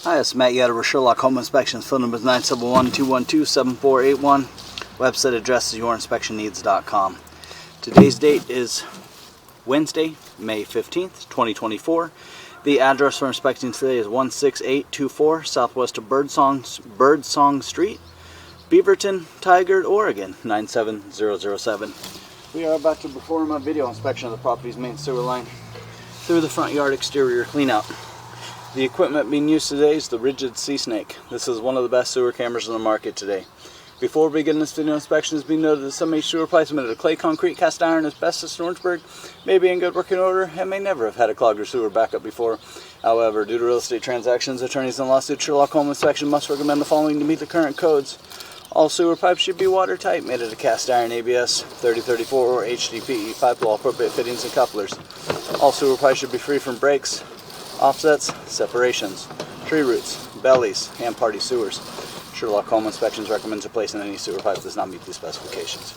Hi, it's Matt Yetter with Sherlock Home Inspections. Phone number is 971-212-7481. Website address is yourinspectionneeds.com. Today's date is Wednesday, May 15th, 2024. The address for inspecting today is 16824 southwest of Birdsong Street, Beaverton, Tigard, Oregon, 97007. We are about to perform a video inspection of the property's main sewer line through the front yard exterior cleanout. The equipment being used today is the Rigid Sea Snake. This is one of the best sewer cameras on the market today. Before we begin this video inspection, it's been noted that some of these sewer pipes made of clay, concrete, cast iron, asbestos, and Orangeburg may be in good working order and may never have had a clogged or sewer backup before. However, due to real estate transactions, attorneys and lawsuits, Sherlock Home Inspection must recommend the following to meet the current codes. All sewer pipes should be watertight, made out of cast iron, ABS, 3034 or HDPE pipe with all appropriate fittings and couplers. All sewer pipes should be free from breaks, offsets, separations, tree roots, bellies, and party sewers. Sherlock Home Inspections recommends replacing any sewer pipe that does not meet these specifications.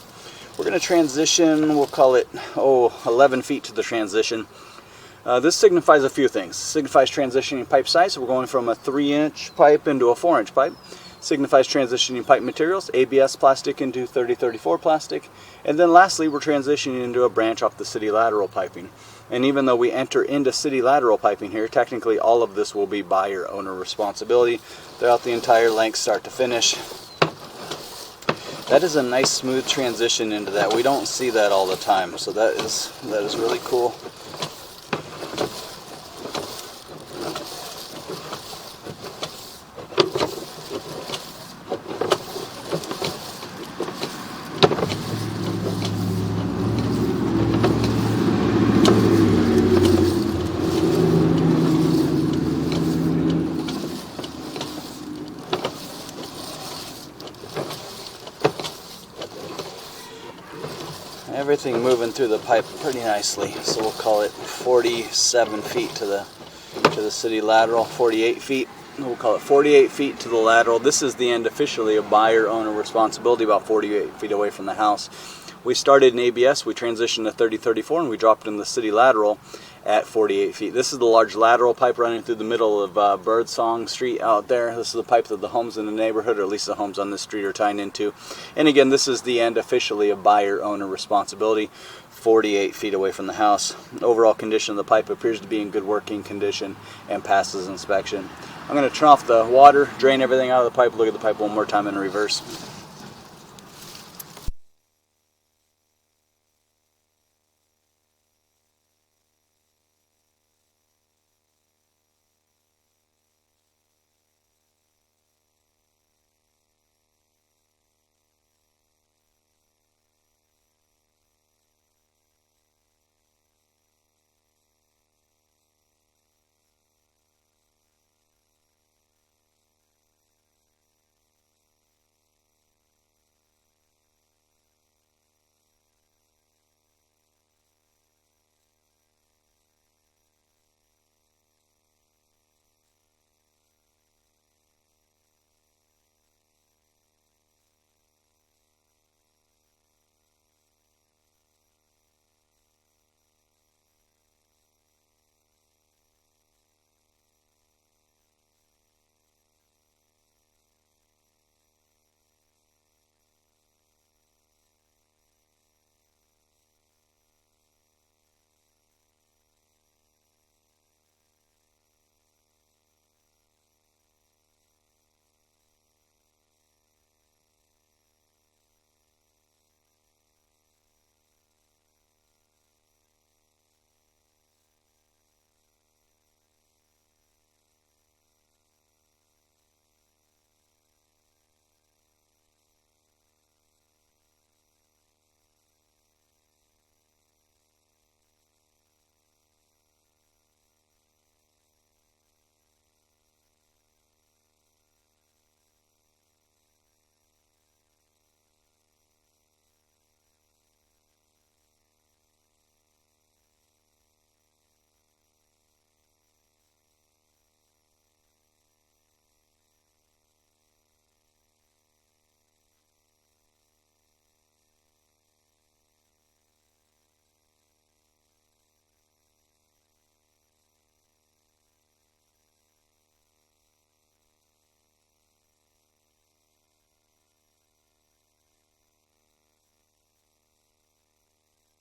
We're going to transition, we'll call it 11 feet to the transition. This signifies a few things. It signifies transitioning pipe size, so we're going from a 3-inch pipe into a 4-inch pipe. Signifies transitioning pipe materials, ABS plastic into 3034 plastic. And then lastly, we're transitioning into a branch off the city lateral piping. And even though we enter into city lateral piping here, technically all of this will be buyer owner responsibility throughout the entire length, start to finish. That is a nice smooth transition into that. We don't see that all the time, so that is really cool. Everything moving through the pipe pretty nicely, so we'll call it 47 feet to the city lateral, 48 feet. We'll call it 48 feet to the lateral. This is the end officially of buyer owner responsibility, about 48 feet away from the house. We started in ABS, we transitioned to 3034, and we dropped in the city lateral at 48 feet. This is the large lateral pipe running through the middle of Birdsong Street out there. This is the pipe that the homes in the neighborhood, or at least the homes on this street, are tying into. And again, this is the end officially of buyer owner responsibility, 48 feet away from the house. Overall condition of the pipe appears to be in good working condition and passes inspection. I'm going to turn off the water, drain everything out of the pipe, look at the pipe one more time in reverse.